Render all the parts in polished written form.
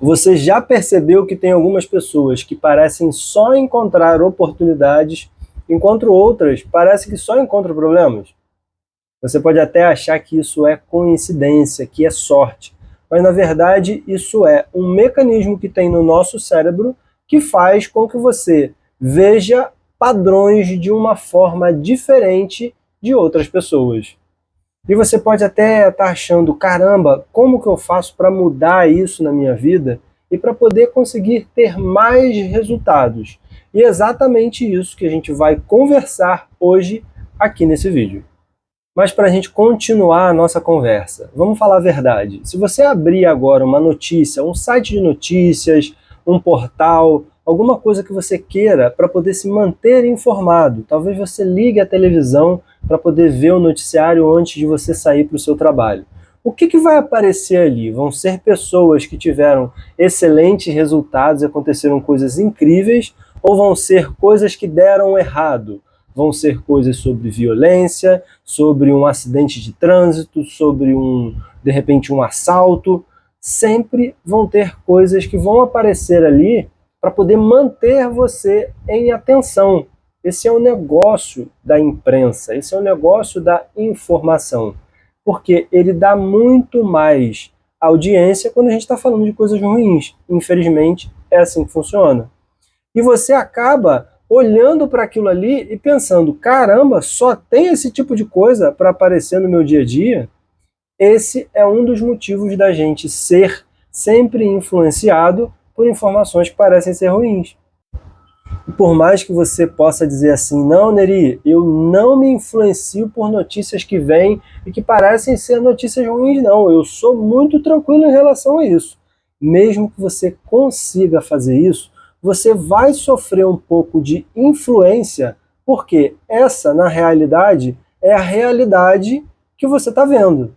Você já percebeu que tem algumas pessoas que parecem só encontrar oportunidades, enquanto outras parecem que só encontram problemas? Você pode até achar que isso é coincidência, que é sorte, mas na verdade isso é um mecanismo que tem no nosso cérebro que faz com que você veja padrões de uma forma diferente de outras pessoas. E você pode até estar achando, caramba, como que eu faço para mudar isso na minha vida e para poder conseguir ter mais resultados? E é exatamente isso que a gente vai conversar hoje aqui nesse vídeo. Mas para a gente continuar a nossa conversa, vamos falar a verdade. Se você abrir agora uma notícia, um site de notícias, um portal, alguma coisa que você queira para poder se manter informado, talvez você ligue a televisão para poder ver o noticiário antes de você sair para o seu trabalho. O que vai aparecer ali? Vão ser pessoas que tiveram excelentes resultados, aconteceram coisas incríveis, ou vão ser coisas que deram errado? Vão ser coisas sobre violência, sobre um acidente de trânsito, sobre de repente um assalto. Sempre vão ter coisas que vão aparecer ali para poder manter você em atenção. Esse é o negócio da imprensa, esse é o negócio da informação, porque ele dá muito mais audiência quando a gente está falando de coisas ruins. Infelizmente, é assim que funciona. E você acaba olhando para aquilo ali e pensando, caramba, só tem esse tipo de coisa para aparecer no meu dia a dia? Esse é um dos motivos da gente ser sempre influenciado por informações que parecem ser ruins. E por mais que você possa dizer assim, não, Neri, eu não me influencio por notícias que vêm e que parecem ser notícias ruins, não. Eu sou muito tranquilo em relação a isso. Mesmo que você consiga fazer isso, você vai sofrer um pouco de influência, porque essa, na realidade, é a realidade que você está vendo.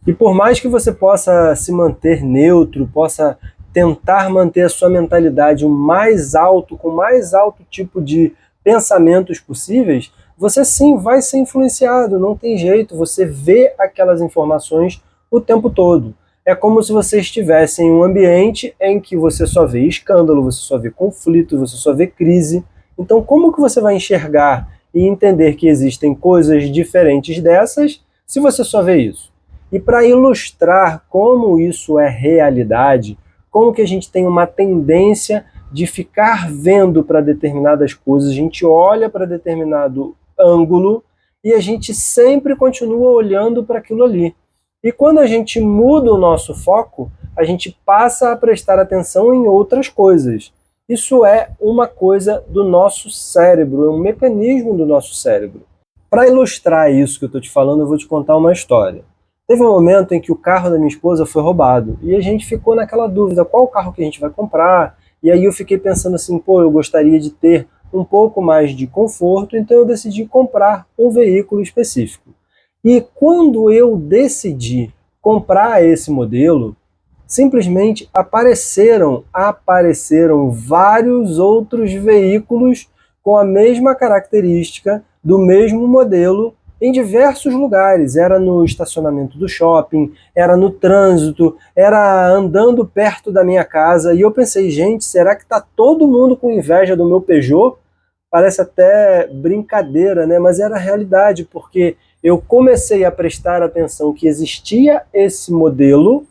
E por mais que você possa se manter neutro, possa tentar manter a sua mentalidade o mais alto, com o mais alto tipo de pensamentos possíveis, você sim vai ser influenciado, não tem jeito, você vê aquelas informações o tempo todo. É como se você estivesse em um ambiente em que você só vê escândalo, você só vê conflito, você só vê crise. Então como que você vai enxergar e entender que existem coisas diferentes dessas se você só vê isso? E para ilustrar como isso é realidade, como que a gente tem uma tendência de ficar vendo para determinadas coisas, a gente olha para determinado ângulo e a gente sempre continua olhando para aquilo ali. E quando a gente muda o nosso foco, a gente passa a prestar atenção em outras coisas. Isso é uma coisa do nosso cérebro, é um mecanismo do nosso cérebro. Para ilustrar isso que eu estou te falando, eu vou te contar uma história. Teve um momento em que o carro da minha esposa foi roubado e a gente ficou naquela dúvida, qual carro que a gente vai comprar? E aí eu fiquei pensando assim, pô, eu gostaria de ter um pouco mais de conforto, então eu decidi comprar um veículo específico. E quando eu decidi comprar esse modelo, simplesmente apareceram vários outros veículos com a mesma característica, do mesmo modelo, em diversos lugares. Era no estacionamento do shopping, era no trânsito, era andando perto da minha casa. E eu pensei, gente, será que está todo mundo com inveja do meu Peugeot? Parece até brincadeira, né? Mas era a realidade, porque eu comecei a prestar atenção que existia esse modelo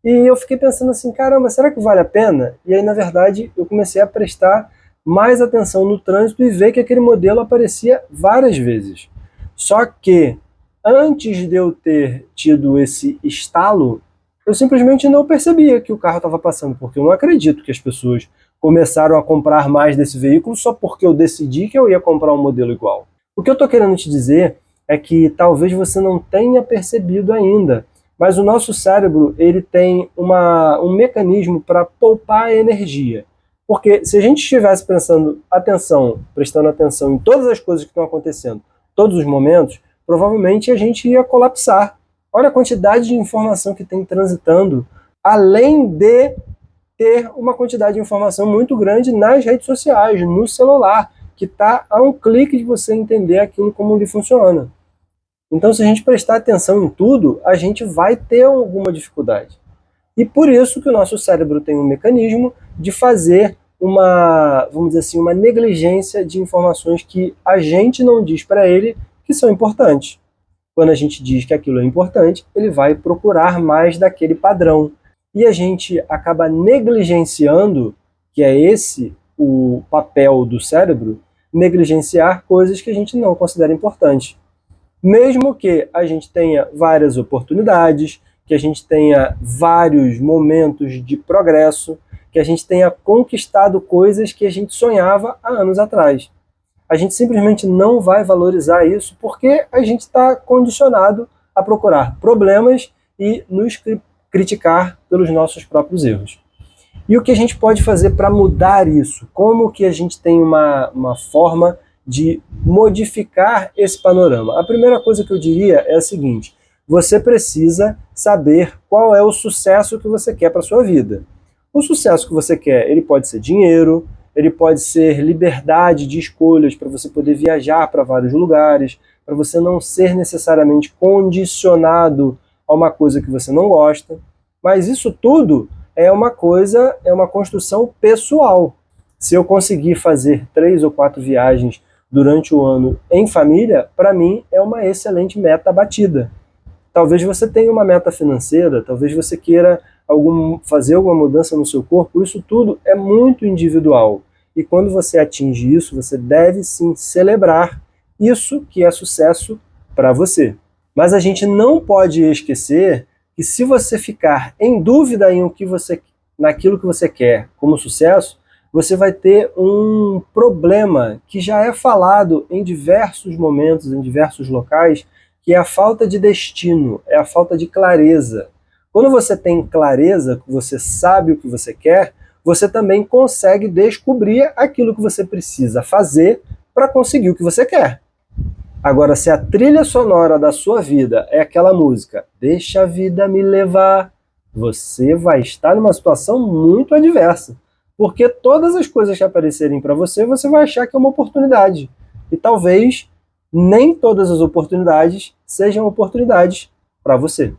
e eu fiquei pensando assim, caramba, será que vale a pena? E aí, na verdade, eu comecei a prestar mais atenção no trânsito e ver que aquele modelo aparecia várias vezes. Só que, antes de eu ter tido esse estalo, eu simplesmente não percebia que o carro estava passando, porque eu não acredito que as pessoas começaram a comprar mais desse veículo só porque eu decidi que eu ia comprar um modelo igual. O que eu estou querendo te dizer é que talvez você não tenha percebido ainda, mas o nosso cérebro ele tem um mecanismo para poupar energia. Porque se a gente estivesse prestando atenção em todas as coisas que estão acontecendo, todos os momentos, provavelmente a gente ia colapsar. Olha a quantidade de informação que tem transitando, além de ter uma quantidade de informação muito grande nas redes sociais, no celular, que está a um clique de você entender aquilo como ele funciona. Então, se a gente prestar atenção em tudo, a gente vai ter alguma dificuldade. E por isso que o nosso cérebro tem um mecanismo de fazer uma, vamos dizer assim, uma negligência de informações que a gente não diz para ele que são importantes. Quando a gente diz que aquilo é importante, ele vai procurar mais daquele padrão. E a gente acaba negligenciando, que é esse o papel do cérebro, negligenciar coisas que a gente não considera importantes. Mesmo que a gente tenha várias oportunidades, que a gente tenha vários momentos de progresso, que a gente tenha conquistado coisas que a gente sonhava há anos atrás. A gente simplesmente não vai valorizar isso porque a gente está condicionado a procurar problemas e nos criticar pelos nossos próprios erros. E o que a gente pode fazer para mudar isso? Como que a gente tem uma forma de modificar esse panorama? A primeira coisa que eu diria é a seguinte: você precisa saber qual é o sucesso que você quer para a sua vida. O sucesso que você quer, ele pode ser dinheiro, ele pode ser liberdade de escolhas para você poder viajar para vários lugares, para você não ser necessariamente condicionado a uma coisa que você não gosta. Mas isso tudo é uma coisa, é uma construção pessoal. Se eu conseguir fazer 3 ou 4 viagens durante o ano em família, para mim é uma excelente meta batida. Talvez você tenha uma meta financeira, talvez você queira fazer alguma mudança no seu corpo, isso tudo é muito individual. E quando você atinge isso, você deve sim celebrar isso que é sucesso para você. Mas a gente não pode esquecer que se você ficar em dúvida naquilo que você quer como sucesso, você vai ter um problema que já é falado em diversos momentos, em diversos locais, que é a falta de destino, é a falta de clareza. Quando você tem clareza, você sabe o que você quer, você também consegue descobrir aquilo que você precisa fazer para conseguir o que você quer. Agora, se a trilha sonora da sua vida é aquela música "Deixa a vida me levar", você vai estar numa situação muito adversa, porque todas as coisas que aparecerem para você, você vai achar que é uma oportunidade. E talvez nem todas as oportunidades sejam oportunidades para você.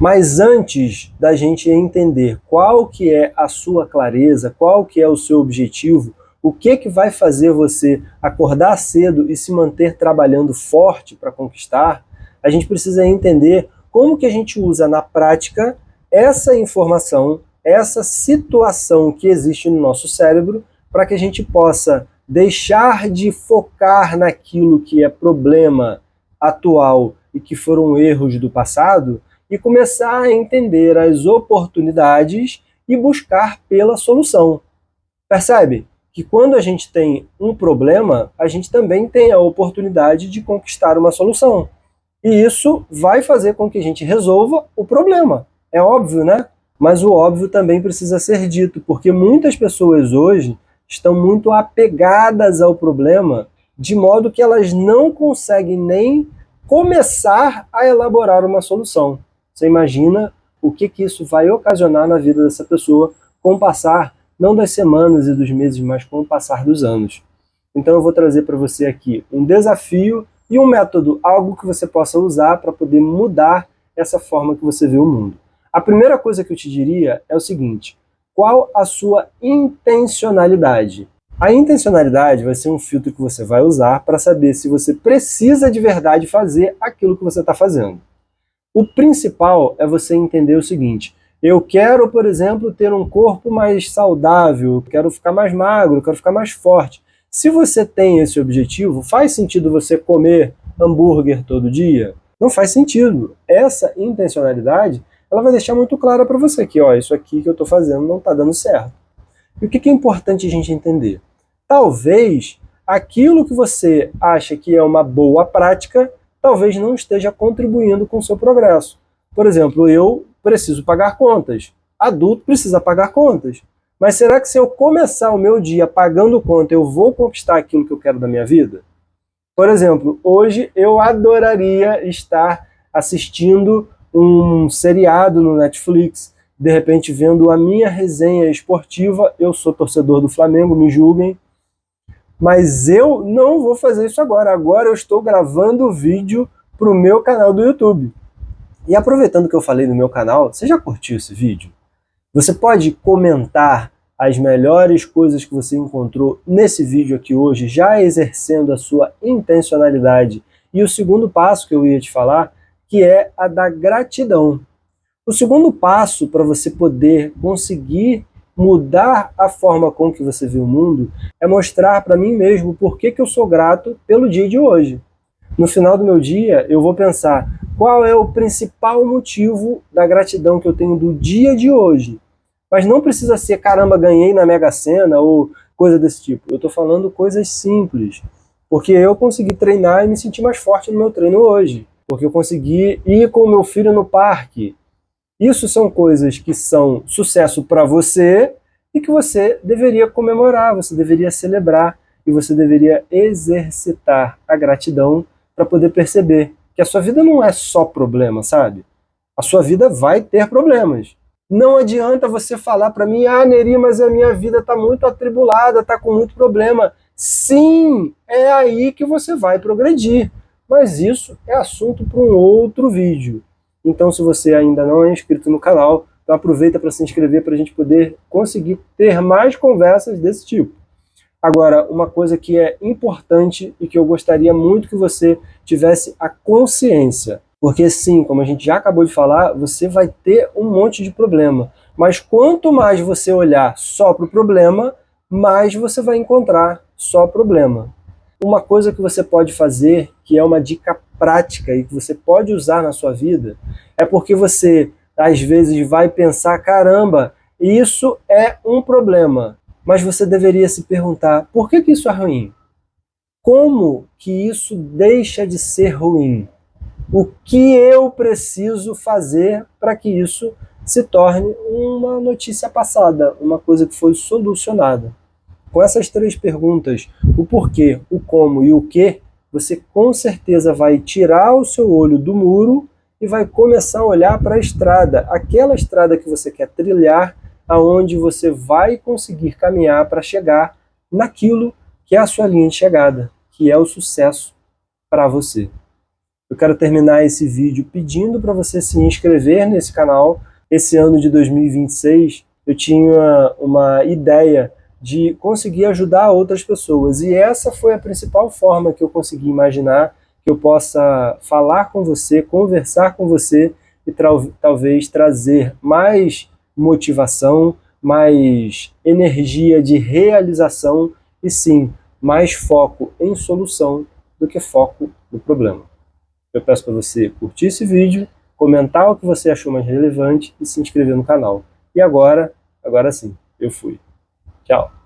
Mas antes da gente entender qual que é a sua clareza, qual que é o seu objetivo, o que vai fazer você acordar cedo e se manter trabalhando forte para conquistar, a gente precisa entender como que a gente usa na prática essa informação, essa situação que existe no nosso cérebro, para que a gente possa deixar de focar naquilo que é problema atual e que foram erros do passado, e começar a entender as oportunidades e buscar pela solução. Percebe que quando a gente tem um problema, a gente também tem a oportunidade de conquistar uma solução. E isso vai fazer com que a gente resolva o problema. É óbvio, né? Mas o óbvio também precisa ser dito, porque muitas pessoas hoje estão muito apegadas ao problema, de modo que elas não conseguem nem começar a elaborar uma solução. Você imagina o que isso vai ocasionar na vida dessa pessoa com o passar, não das semanas e dos meses, mas com o passar dos anos. Então eu vou trazer para você aqui um desafio e um método, algo que você possa usar para poder mudar essa forma que você vê o mundo. A primeira coisa que eu te diria é o seguinte: qual a sua intencionalidade? A intencionalidade vai ser um filtro que você vai usar para saber se você precisa de verdade fazer aquilo que você está fazendo. O principal é você entender o seguinte: eu quero, por exemplo, ter um corpo mais saudável, quero ficar mais magro, quero ficar mais forte. Se você tem esse objetivo, faz sentido você comer hambúrguer todo dia? Não faz sentido. Essa intencionalidade, ela vai deixar muito clara para você que, ó, isso aqui que eu estou fazendo não está dando certo. E o que é importante a gente entender? Talvez aquilo que você acha que é uma boa prática, talvez não esteja contribuindo com o seu progresso. Por exemplo, eu preciso pagar contas. Adulto precisa pagar contas. Mas será que se eu começar o meu dia pagando conta, eu vou conquistar aquilo que eu quero da minha vida? Por exemplo, hoje eu adoraria estar assistindo um seriado no Netflix, de repente vendo a minha resenha esportiva. Eu sou torcedor do Flamengo, me julguem, mas eu não vou fazer isso agora. Agora eu estou gravando o vídeo para o meu canal do YouTube. E aproveitando que eu falei do meu canal, você já curtiu esse vídeo? Você pode comentar as melhores coisas que você encontrou nesse vídeo aqui hoje, já exercendo a sua intencionalidade. E o segundo passo que eu ia te falar, que é a da gratidão. O segundo passo para você poder conseguir mudar a forma com que você vê o mundo é mostrar para mim mesmo por que eu sou grato pelo dia de hoje. No final do meu dia, eu vou pensar qual é o principal motivo da gratidão que eu tenho do dia de hoje. Mas não precisa ser, caramba, ganhei na Mega Sena ou coisa desse tipo. Eu estou falando coisas simples. Porque eu consegui treinar e me sentir mais forte no meu treino hoje. Porque eu consegui ir com o meu filho no parque. Isso são coisas que são sucesso para você e que você deveria comemorar, você deveria celebrar e você deveria exercitar a gratidão para poder perceber que a sua vida não é só problema, sabe? A sua vida vai ter problemas. Não adianta você falar para mim, Neri, mas a minha vida está muito atribulada, está com muito problema. Sim, é aí que você vai progredir. Mas isso é assunto para um outro vídeo. Então, se você ainda não é inscrito no canal, então aproveita para se inscrever para a gente poder conseguir ter mais conversas desse tipo. Agora, uma coisa que é importante e que eu gostaria muito que você tivesse a consciência, porque sim, como a gente já acabou de falar, você vai ter um monte de problema. Mas quanto mais você olhar só para o problema, mais você vai encontrar só problema. Uma coisa que você pode fazer, que é uma dica prática e que você pode usar na sua vida, é porque você, às vezes, vai pensar, caramba, isso é um problema. Mas você deveria se perguntar, por que isso é ruim? Como que isso deixa de ser ruim? O que eu preciso fazer para que isso se torne uma notícia passada, uma coisa que foi solucionada? Com essas três perguntas, o porquê, o como e o que, você com certeza vai tirar o seu olho do muro e vai começar a olhar para a estrada, aquela estrada que você quer trilhar, aonde você vai conseguir caminhar para chegar naquilo que é a sua linha de chegada, que é o sucesso para você. Eu quero terminar esse vídeo pedindo para você se inscrever nesse canal. Esse ano de 2026 eu tinha uma ideia de conseguir ajudar outras pessoas. E essa foi a principal forma que eu consegui imaginar que eu possa falar com você, conversar com você e talvez trazer mais motivação, mais energia de realização e sim, mais foco em solução do que foco no problema. Eu peço para você curtir esse vídeo, comentar o que você achou mais relevante e se inscrever no canal. E agora sim, eu fui. Tchau!